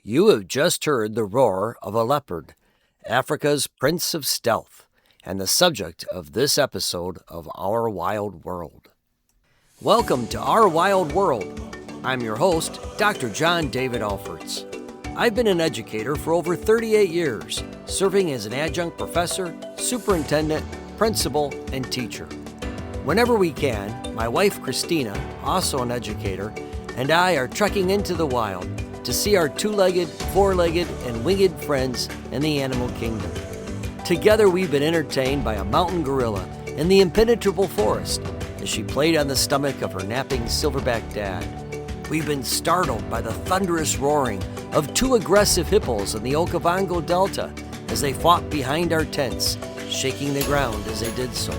You have just heard the roar of a leopard, Africa's Prince of Stealth, and the subject of this episode of Our Wild World. Welcome to Our Wild World. I'm your host, Dr. John David Alferts. I've been an educator for over 38 years, serving as an adjunct professor, superintendent, principal, and teacher. Whenever we can, my wife Christina, also an educator, and I are trekking into the wild to see our two-legged, four-legged, and winged friends in the animal kingdom. Together we've been entertained by a mountain gorilla in the impenetrable forest as she played on the stomach of her napping silverback dad. We've been startled by the thunderous roaring of two aggressive hippos in the Okavango Delta as they fought behind our tents, shaking the ground as they did so.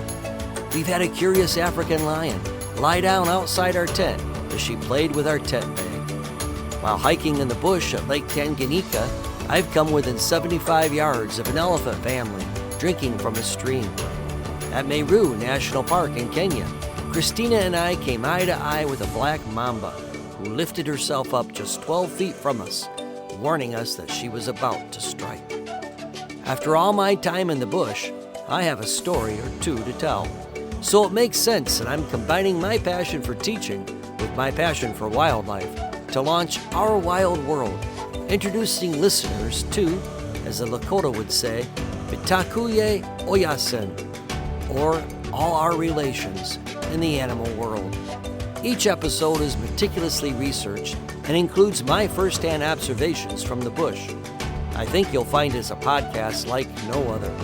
We've had a curious African lion lie down outside our tent as she played with our tent bag. While hiking in the bush at Lake Tanganyika, I've come within 75 yards of an elephant family drinking from a stream. At Meru National Park in Kenya, Christina and I came eye to eye with a black mamba who lifted herself up just 12 feet from us, warning us that she was about to strike. After all my time in the bush, I have a story or two to tell. So it makes sense that I'm combining my passion for teaching with my passion for wildlife to launch Our Wild World, introducing listeners to, as the Lakota would say, Bitakuye Oyasin, or all our relations in the animal world. Each episode is meticulously researched and includes my first-hand observations from the bush. I think you'll find it's a podcast like no other.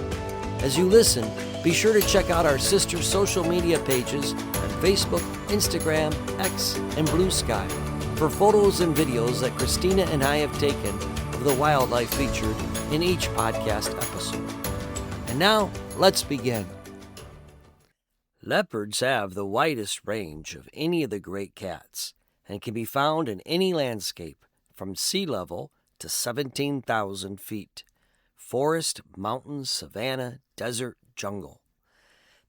As you listen, be sure to check out our sister social media pages on Facebook, Instagram, X, and Blue Sky for photos and videos that Christina and I have taken of the wildlife featured in each podcast episode. And now, let's begin. Leopards have the widest range of any of the great cats and can be found in any landscape from sea level to 17,000 feet. Forest, mountains, savanna, desert, jungle.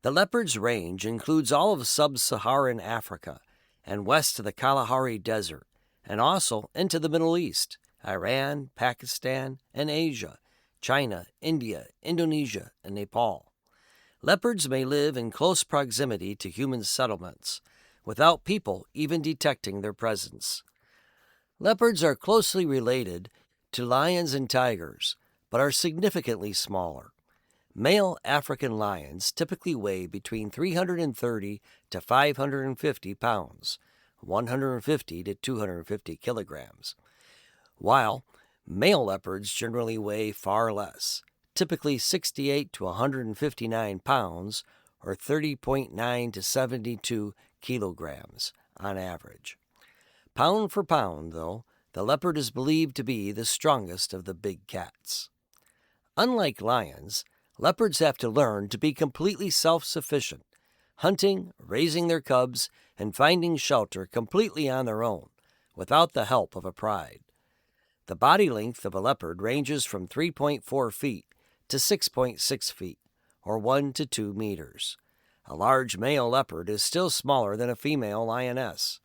The leopard's range includes all of sub-Saharan Africa and west of the Kalahari Desert, and also into the Middle East, Iran, Pakistan, and Asia, China, India, Indonesia, and Nepal. Leopards may live in close proximity to human settlements, without people even detecting their presence. Leopards are closely related to lions and tigers, but are significantly smaller. Male African lions typically weigh between 330 to 550 pounds, 150 to 250 kilograms, while male leopards generally weigh far less, typically 68 to 159 pounds, or 30.9 to 72 kilograms on average. Pound for pound, though, the leopard is believed to be the strongest of the big cats. Unlike lions, leopards have to learn to be completely self-sufficient, hunting, raising their cubs, and finding shelter completely on their own, without the help of a pride. The body length of a leopard ranges from 3.4 feet to 6.6 feet, or 1 to 2 meters. A large male leopard is still smaller than a female lioness.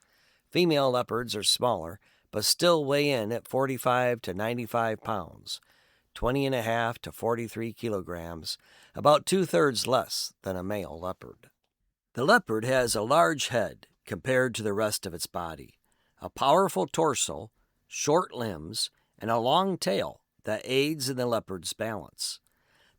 Female leopards are smaller, but still weigh in at 45 to 95 pounds. 20.5 to 43 kilograms, about 2/3 less than a male leopard. The leopard has a large head compared to the rest of its body, a powerful torso, short limbs, and a long tail that aids in the leopard's balance.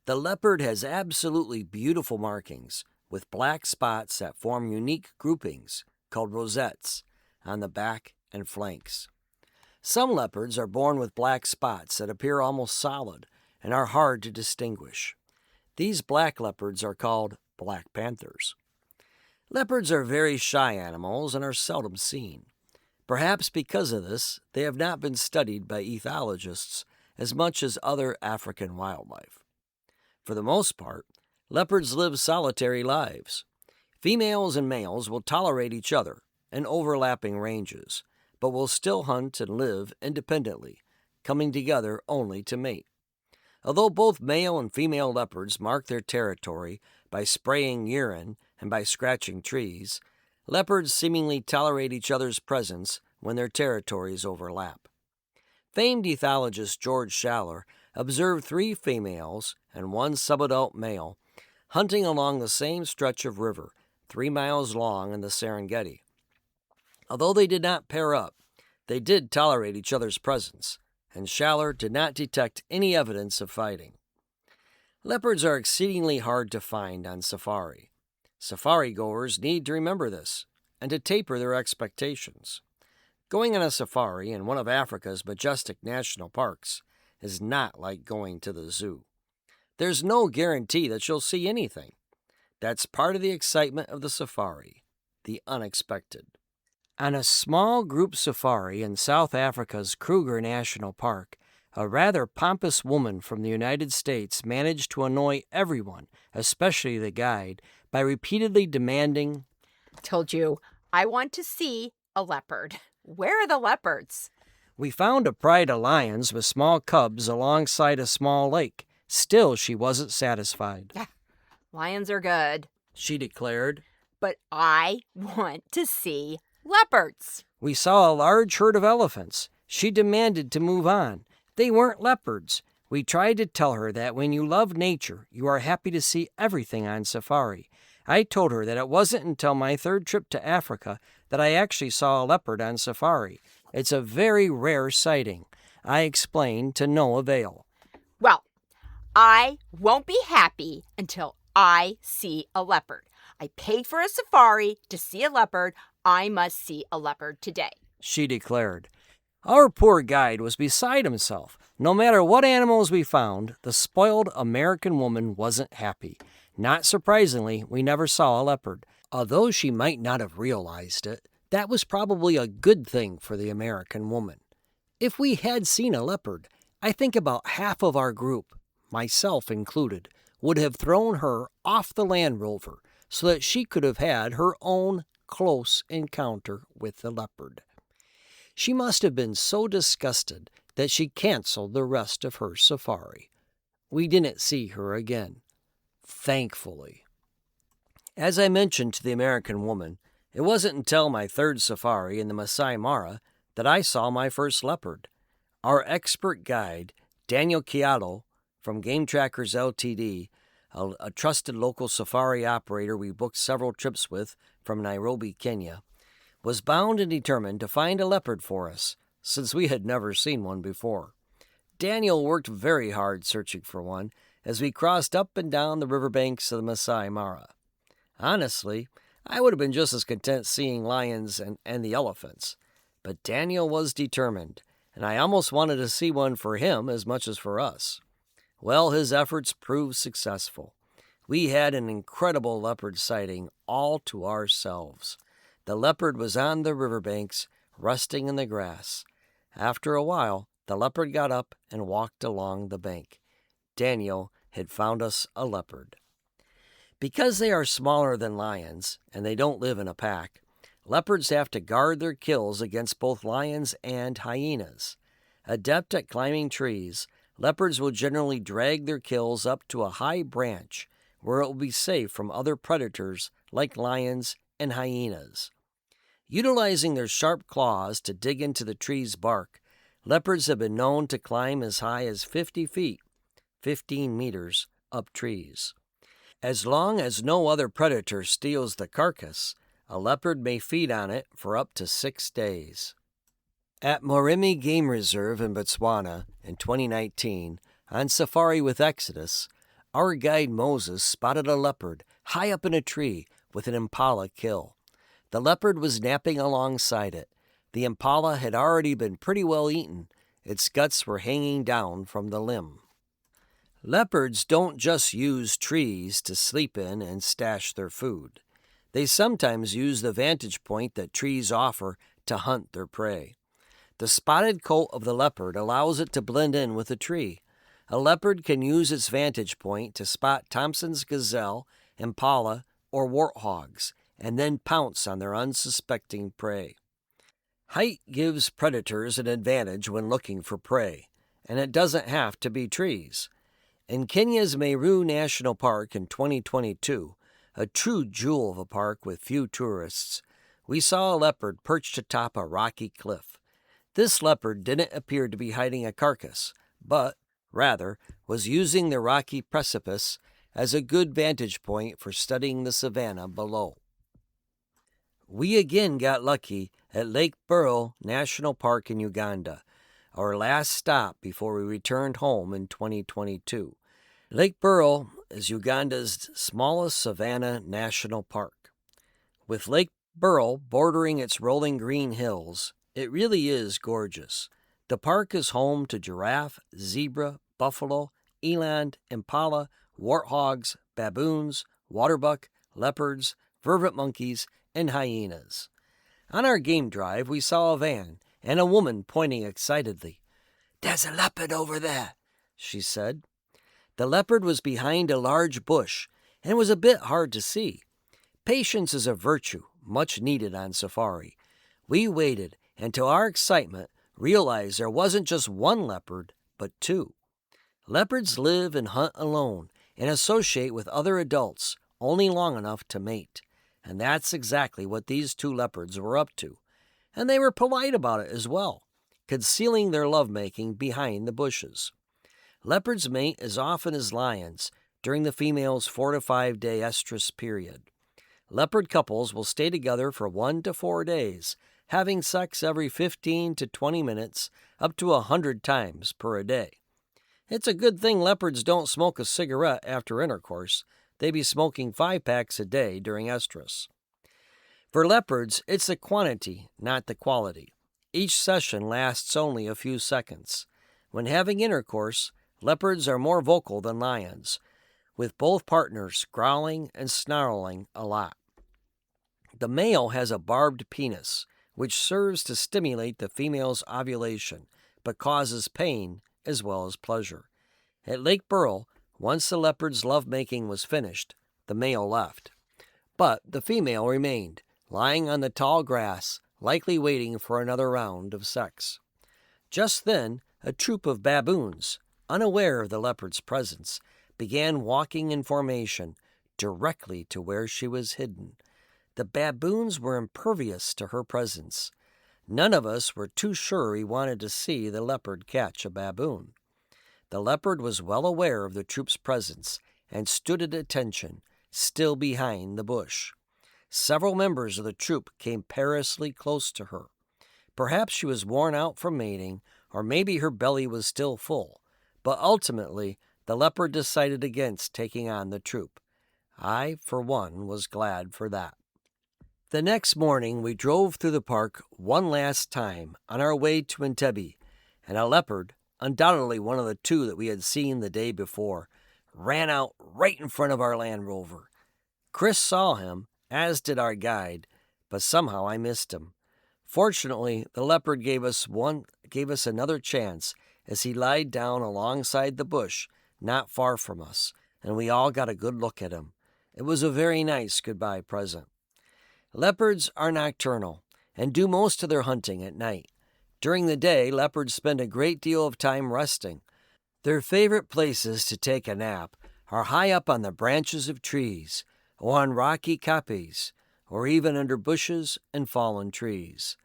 The leopard has absolutely beautiful markings with black spots that form unique groupings called rosettes on the back and flanks. Some leopards are born with black spots that appear almost solid and are hard to distinguish. These black leopards are called black panthers. Leopards are very shy animals and are seldom seen. Perhaps because of this, they have not been studied by ethologists as much as other African wildlife. For the most part, leopards live solitary lives. Females and males will tolerate each other in overlapping ranges, but will still hunt and live independently, coming together only to mate. Although both male and female leopards mark their territory by spraying urine and by scratching trees, leopards seemingly tolerate each other's presence when their territories overlap. Famed ethologist George Schaller observed 3 females and 1 subadult male hunting along the same stretch of river, 3 miles long in the Serengeti. Although they did not pair up, they did tolerate each other's presence, and Schaller did not detect any evidence of fighting. Leopards are exceedingly hard to find on safari. Safari goers need to remember this and to taper their expectations. Going on a safari in one of Africa's majestic national parks is not like going to the zoo. There's no guarantee that you'll see anything. That's part of the excitement of the safari, the unexpected. On a small group safari in South Africa's Kruger National Park, a rather pompous woman from the United States managed to annoy everyone, especially the guide, by repeatedly demanding, "Told you, I want to see a leopard. Where are the leopards?" "We found a pride of lions with small cubs alongside a small lake." Still, she wasn't satisfied. "Lions are good," she declared, "but I want to see leopards." "We saw a large herd of elephants." She demanded to move on. They weren't leopards. We tried to tell her that when you love nature, you are happy to see everything on safari. I told her that it wasn't until my 3rd trip to Africa that I actually saw a leopard on safari. It's a very rare sighting. I explained to no avail. "Well, I won't be happy until I see a leopard. I paid for a safari to see a leopard. I must see a leopard today," she declared. Our poor guide was beside himself. No matter what animals we found, the spoiled American woman wasn't happy. Not surprisingly, we never saw a leopard. Although she might not have realized it, that was probably a good thing for the American woman. If we had seen a leopard, I think about half of our group, myself included, would have thrown her off the Land Rover so that she could have had her own close encounter with the leopard. She must have been so disgusted that she canceled the rest of her safari. We didn't see her again, thankfully. As I mentioned to the American woman, it wasn't until my 3rd safari in the Masai Mara that I saw my first leopard. Our expert guide, Daniel Kiato from Game Trackers Ltd., a trusted local safari operator we booked several trips with from Nairobi, Kenya, was bound and determined to find a leopard for us, since we had never seen one before. Daniel worked very hard searching for one as we crossed up and down the riverbanks of the Masai Mara. Honestly, I would have been just as content seeing lions and the elephants, but Daniel was determined, and I almost wanted to see one for him as much as for us. Well, his efforts proved successful. We had an incredible leopard sighting all to ourselves. The leopard was on the riverbanks, resting in the grass. After a while, the leopard got up and walked along the bank. Daniel had found us a leopard. Because they are smaller than lions, and they don't live in a pack, leopards have to guard their kills against both lions and hyenas. Adept at climbing trees, leopards will generally drag their kills up to a high branch where it will be safe from other predators like lions and hyenas. Utilizing their sharp claws to dig into the tree's bark, leopards have been known to climb as high as 50 feet, 15 meters, up trees. As long as no other predator steals the carcass, a leopard may feed on it for up to 6 days. At Moremi Game Reserve in Botswana in 2019, on safari with Exodus, our guide Moses spotted a leopard high up in a tree with an impala kill. The leopard was napping alongside it. The impala had already been pretty well eaten. Its guts were hanging down from the limb. Leopards don't just use trees to sleep in and stash their food. They sometimes use the vantage point that trees offer to hunt their prey. The spotted coat of the leopard allows it to blend in with a tree. A leopard can use its vantage point to spot Thompson's gazelle, impala, or warthogs, and then pounce on their unsuspecting prey. Height gives predators an advantage when looking for prey, and it doesn't have to be trees. In Kenya's Meru National Park in 2022, a true jewel of a park with few tourists, we saw a leopard perched atop a rocky cliff. This leopard didn't appear to be hiding a carcass, but, rather, was using the rocky precipice as a good vantage point for studying the savanna below. We again got lucky at Lake Burrell National Park in Uganda, our last stop before we returned home in 2022. Lake Burrell is Uganda's smallest savanna national park. With Lake Burrell bordering its rolling green hills, it really is gorgeous. The park is home to giraffe, zebra, buffalo, eland, impala, warthogs, baboons, waterbuck, leopards, vervet monkeys, and hyenas. On our game drive, we saw a van and a woman pointing excitedly. "There's a leopard over there," she said. The leopard was behind a large bush and was a bit hard to see. Patience is a virtue much needed on safari. We waited and, to our excitement, realized there wasn't just one leopard, but two. Leopards live and hunt alone and associate with other adults only long enough to mate. And that's exactly what these two leopards were up to. And they were polite about it as well, concealing their lovemaking behind the bushes. Leopards mate as often as lions during the female's 4 to 5 day estrus period. Leopard couples will stay together for 1 to 4 days, having sex every 15 to 20 minutes, up to 100 times per day. It's a good thing leopards don't smoke a cigarette after intercourse. They be smoking 5 packs a day during estrus. For leopards, it's the quantity, not the quality. Each session lasts only a few seconds. When having intercourse, leopards are more vocal than lions, with both partners growling and snarling a lot. The male has a barbed penis, which serves to stimulate the female's ovulation, but causes pain as well as pleasure. At Lake Burrell, once the leopard's lovemaking was finished, the male left. But the female remained, lying on the tall grass, likely waiting for another round of sex. Just then, a troop of baboons, unaware of the leopard's presence, began walking in formation directly to where she was hidden. The baboons were impervious to her presence. None of us were too sure we wanted to see the leopard catch a baboon. The leopard was well aware of the troop's presence and stood at attention, still behind the bush. Several members of the troop came perilously close to her. Perhaps she was worn out from mating, or maybe her belly was still full, but ultimately the leopard decided against taking on the troop. I, for one, was glad for that. The next morning we drove through the park one last time on our way to Entebbe, and a leopard, undoubtedly one of the two that we had seen the day before, ran out right in front of our Land Rover. Chris saw him, as did our guide, but somehow I missed him. Fortunately, the leopard gave us another chance as he lied down alongside the bush not far from us, and we all got a good look at him. It was a very nice goodbye present. Leopards are nocturnal and do most of their hunting at night. During the day, leopards spend a great deal of time resting. Their favorite places to take a nap are high up on the branches of trees, or on rocky kopjes, or even under bushes and fallen trees.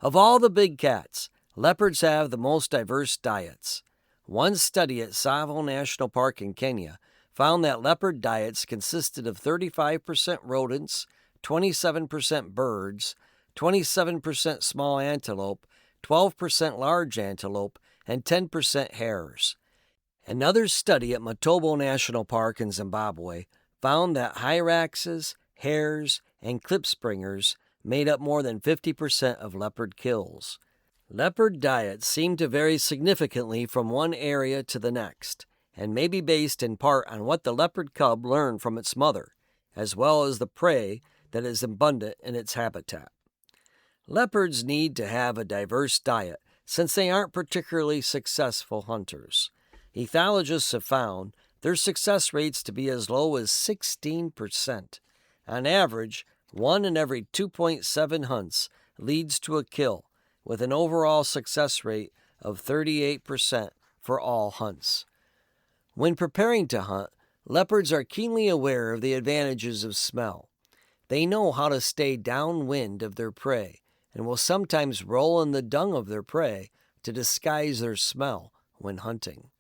Of all the big cats, leopards have the most diverse diets. One study at Tsavo National Park in Kenya found that leopard diets consisted of 35% rodents, 27% birds, 27% small antelope, 12% large antelope, and 10% hares. Another study at Matobo National Park in Zimbabwe found that hyraxes, hares, and klipspringers made up more than 50% of leopard kills. Leopard diets seem to vary significantly from one area to the next, and may be based in part on what the leopard cub learned from its mother, as well as the prey that is abundant in its habitat. Leopards need to have a diverse diet since they aren't particularly successful hunters. Ethologists have found their success rates to be as low as 16%. On average, 1 in every 2.7 hunts leads to a kill, with an overall success rate of 38% for all hunts. When preparing to hunt, leopards are keenly aware of the advantages of smell. They know how to stay downwind of their prey and will sometimes roll in the dung of their prey to disguise their smell when hunting.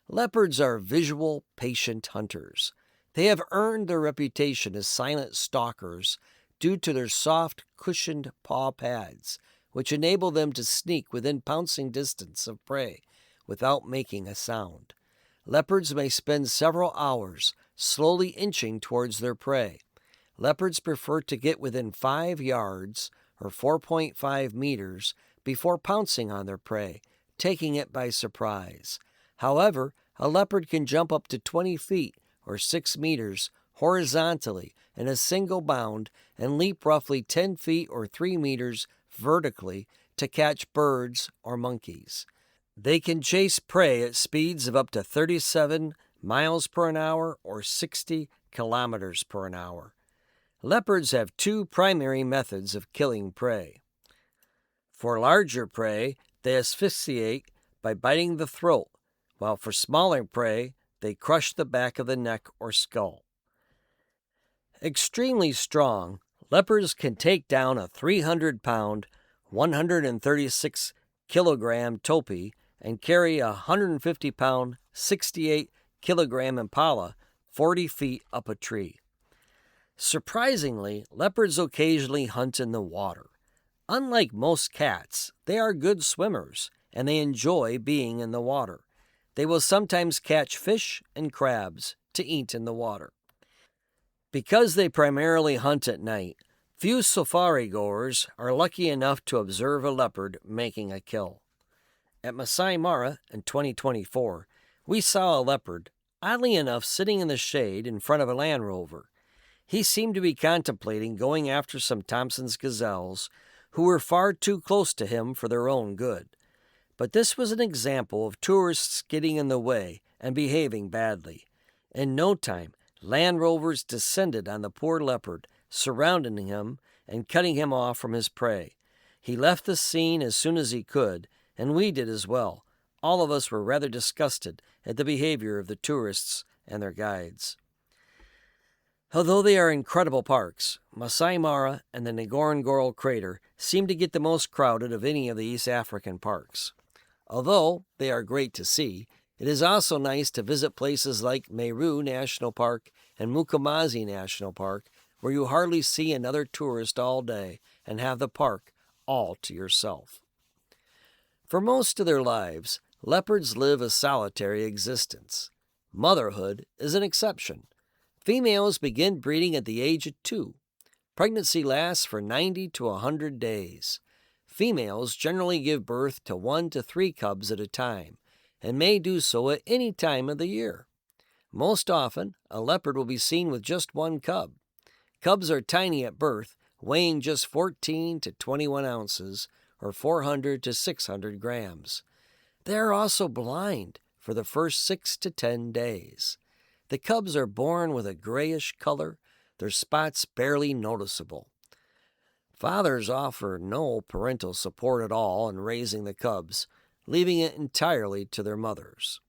Leopards are visual, patient hunters. They have earned their reputation as silent stalkers due to their soft, cushioned paw pads, which enable them to sneak within pouncing distance of prey without making a sound. Leopards may spend several hours slowly inching towards their prey. Leopards prefer to get within 5 yards or 4.5 meters before pouncing on their prey, taking it by surprise. However, a leopard can jump up to 20 feet or 6 meters horizontally in a single bound and leap roughly 10 feet or 3 meters vertically to catch birds or monkeys. They can chase prey at speeds of up to 37 miles per hour or 60 kilometers per hour. Leopards have 2 primary methods of killing prey. For larger prey, they asphyxiate by biting the throat, while for smaller prey, they crush the back of the neck or skull. Extremely strong, leopards can take down a 300-pound, 136-kilogram topee and carry a 150-pound, 68-kilogram impala 40 feet up a tree. Surprisingly, leopards occasionally hunt in the water. Unlike most cats, they are good swimmers, and they enjoy being in the water. They will sometimes catch fish and crabs to eat in the water. Because they primarily hunt at night, few safari goers are lucky enough to observe a leopard making a kill. At Masai Mara in 2024, we saw a leopard, oddly enough sitting in the shade in front of a Land Rover. He seemed to be contemplating going after some Thompson's gazelles who were far too close to him for their own good. But this was an example of tourists getting in the way and behaving badly. In no time, Land Rovers descended on the poor leopard, surrounding him and cutting him off from his prey. He left the scene as soon as he could, and we did as well. All of us were rather disgusted at the behavior of the tourists and their guides. Although they are incredible parks, Masai Mara and the Ngorongoro crater seem to get the most crowded of any of the East African parks. Although they are great to see, it is also nice to visit places like Meru National Park and Mukamazi National Park, where you hardly see another tourist all day and have the park all to yourself. For most of their lives, leopards live a solitary existence. Motherhood is an exception. Females begin breeding at the age of 2. Pregnancy lasts for 90 to 100 days. Females generally give birth to 1 to 3 cubs at a time, and may do so at any time of the year. Most often, a leopard will be seen with just 1 cub. Cubs are tiny at birth, weighing just 14 to 21 ounces, or 400 to 600 grams. They are also blind for the first 6 to 10 days. The cubs are born with a grayish color, their spots barely noticeable. Fathers offer no parental support at all in raising the cubs, leaving it entirely to their mothers.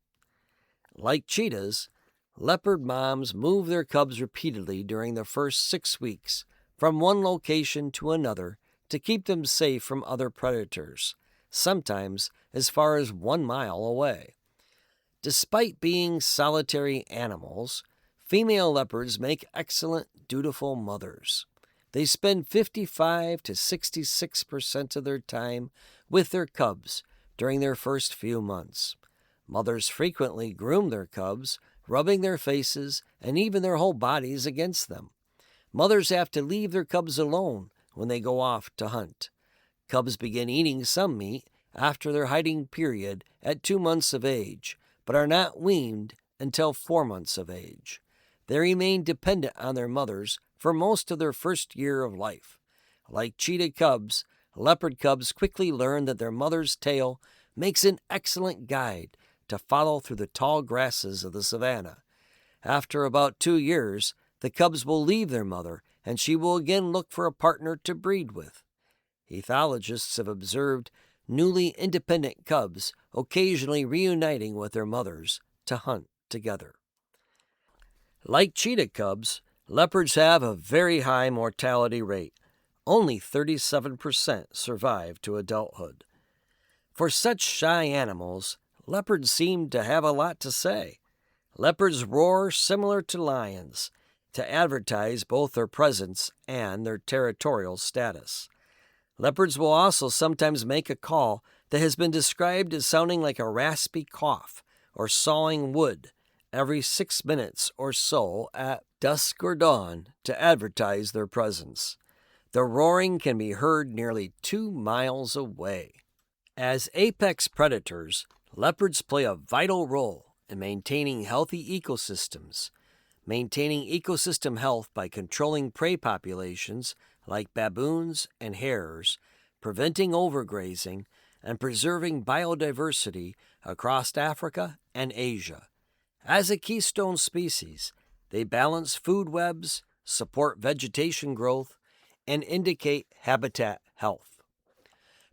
Like cheetahs, leopard moms move their cubs repeatedly during the first 6 weeks from one location to another to keep them safe from other predators, sometimes as far as 1 mile away. Despite being solitary animals, female leopards make excellent, dutiful mothers. They spend 55 to 66% of their time with their cubs during their first few months. Mothers frequently groom their cubs, rubbing their faces and even their whole bodies against them. Mothers have to leave their cubs alone when they go off to hunt. Cubs begin eating some meat after their hiding period at 2 months of age, but are not weaned until 4 months of age. They remain dependent on their mothers for most of their first year of life. Like cheetah cubs, leopard cubs quickly learn that their mother's tail makes an excellent guide to follow through the tall grasses of the savanna. After about 2 years, the cubs will leave their mother, and she will again look for a partner to breed with. Ethologists have observed newly independent cubs occasionally reuniting with their mothers to hunt together. Like cheetah cubs, leopards have a very high mortality rate. only 37% survive to adulthood. For such shy animals, leopards seem to have a lot to say. Leopards roar similar to lions to advertise both their presence and their territorial status. Leopards will also sometimes make a call that has been described as sounding like a raspy cough or sawing wood every 6 minutes or so at dusk or dawn to advertise their presence. The roaring can be heard nearly 2 miles away. As apex predators, leopards play a vital role in maintaining healthy ecosystems. Maintaining ecosystem health by controlling prey populations like baboons and hares, preventing overgrazing, and preserving biodiversity across Africa and Asia. As a keystone species, they balance food webs, support vegetation growth, and indicate habitat health.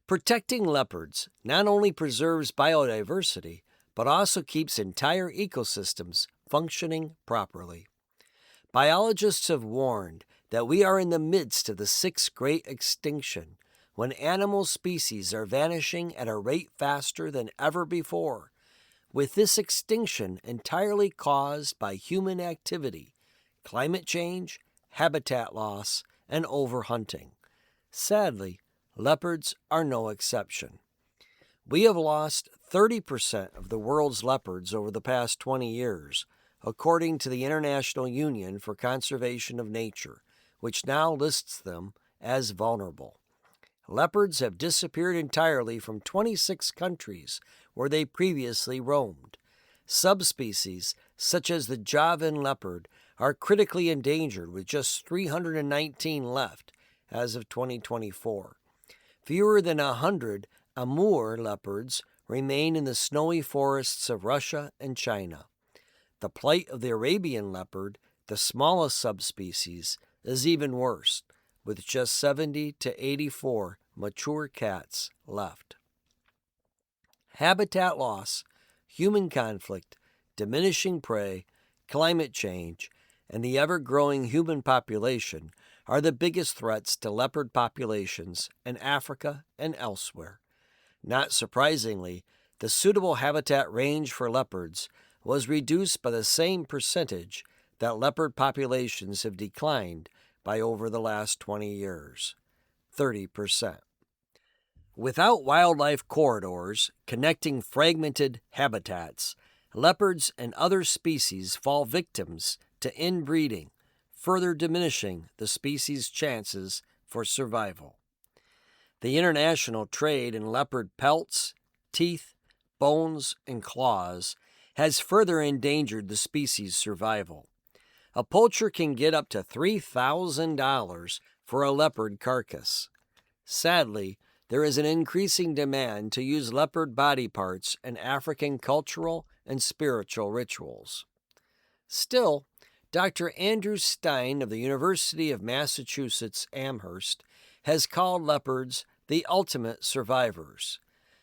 Protecting leopards not only preserves biodiversity, but also keeps entire ecosystems functioning properly. Biologists have warned that we are in the midst of the sixth great extinction, when animal species are vanishing at a rate faster than ever before, with this extinction entirely caused by human activity, climate change, habitat loss, and overhunting. Sadly, leopards are no exception. We have lost 30% of the world's leopards over the past 20 years, according to the International Union for Conservation of Nature, which now lists them as vulnerable. Leopards have disappeared entirely from 26 countries where they previously roamed. Subspecies, such as the Javan leopard, are critically endangered with just 319 left as of 2024. Fewer than 100 Amur leopards remain in the snowy forests of Russia and China. The plight of the Arabian leopard, the smallest subspecies, is even worse, with just 70 to 84 mature cats left. Habitat loss, human conflict, diminishing prey, climate change, and the ever-growing human population are the biggest threats to leopard populations in Africa and elsewhere. Not surprisingly, the suitable habitat range for leopards was reduced by the same percentage that leopard populations have declined by over the last 20 years, 30%. Without wildlife corridors connecting fragmented habitats, leopards and other species fall victims to inbreeding, further diminishing the species' chances for survival. The international trade in leopard pelts, teeth, bones, and claws has further endangered the species' survival. A poacher can get up to $3,000 for a leopard carcass. Sadly, there is an increasing demand to use leopard body parts in African cultural and spiritual rituals. Still, Dr. Andrew Stein of the University of Massachusetts Amherst has called leopards the ultimate survivors.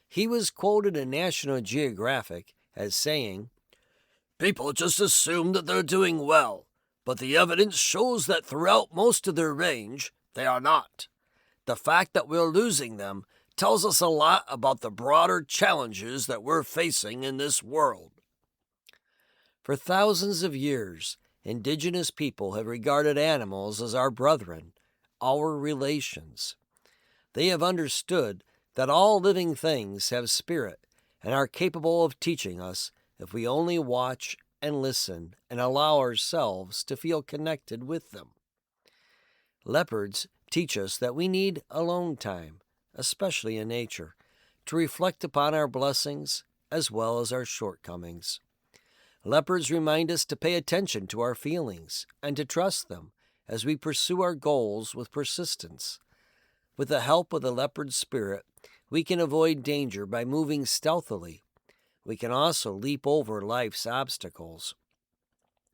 He was quoted in National Geographic as saying, "People just assume that they're doing well, but the evidence shows that throughout most of their range, they are not. The fact that we're losing them tells us a lot about the broader challenges that we're facing in this world." For thousands of years, indigenous people have regarded animals as our brethren, our relations. They have understood that all living things have spirit and are capable of teaching us if we only watch and listen and allow ourselves to feel connected with them. Leopards teach us that we need alone time, especially in nature, to reflect upon our blessings as well as our shortcomings. Leopards remind us to pay attention to our feelings and to trust them as we pursue our goals with persistence. With the help of the leopard spirit, we can avoid danger by moving stealthily. We can also leap over life's obstacles.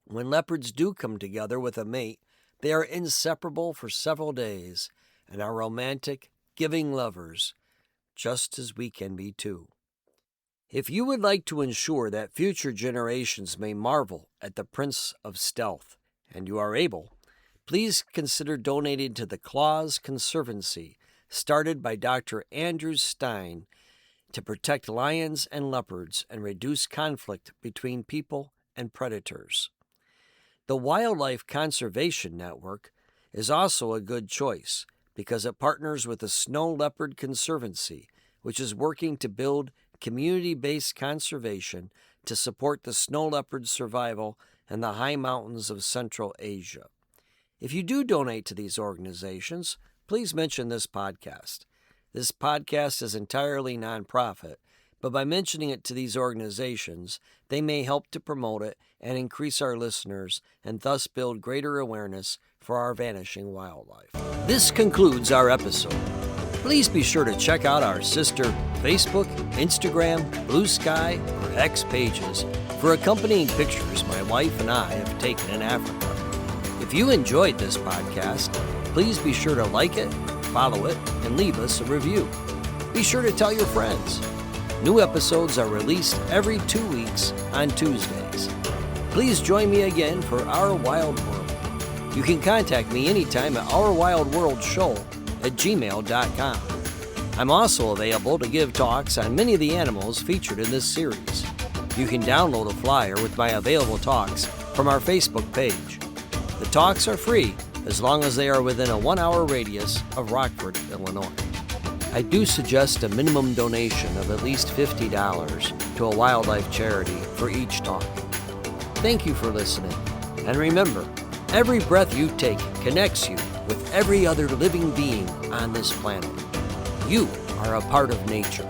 When leopards do come together with a mate, they are inseparable for several days and are romantic, giving lovers, just as we can be too. If you would like to ensure that future generations may marvel at the Prince of Stealth, and you are able, please consider donating to the Claws Conservancy, started by Dr. Andrew Stein, to protect lions and leopards and reduce conflict between people and predators. The Wildlife Conservation Network is also a good choice because it partners with the Snow Leopard Conservancy, which is working to build community-based conservation to support the snow leopard's survival in the high mountains of Central Asia. If you do donate to these organizations, please mention this podcast. This podcast is entirely nonprofit, but by mentioning it to these organizations, they may help to promote it and increase our listeners and thus build greater awareness for our vanishing wildlife. This concludes our episode. Please be sure to check out our sister Facebook, Instagram, Blue Sky, or X pages for accompanying pictures my wife and I have taken in Africa. If you enjoyed this podcast, please be sure to like it, follow it, and leave us a review. Be sure to tell your friends. New episodes are released every 2 weeks on Tuesdays. Please join me again for Our Wild World. You can contact me anytime at ourwildworldshow@gmail.com. I'm also available to give talks on many of the animals featured in this series. You can download a flyer with my available talks from our Facebook page. The talks are free as long as they are within a 1-hour radius of Rockford, Illinois. I do suggest a minimum donation of at least $50 to a wildlife charity for each talk. Thank you for listening, and remember, every breath you take connects you with every other living being on this planet. You are a part of nature.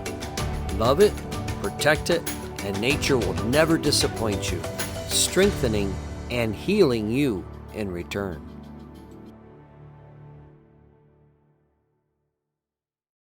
Love it, protect it, and nature will never disappoint you, strengthening and healing you in return.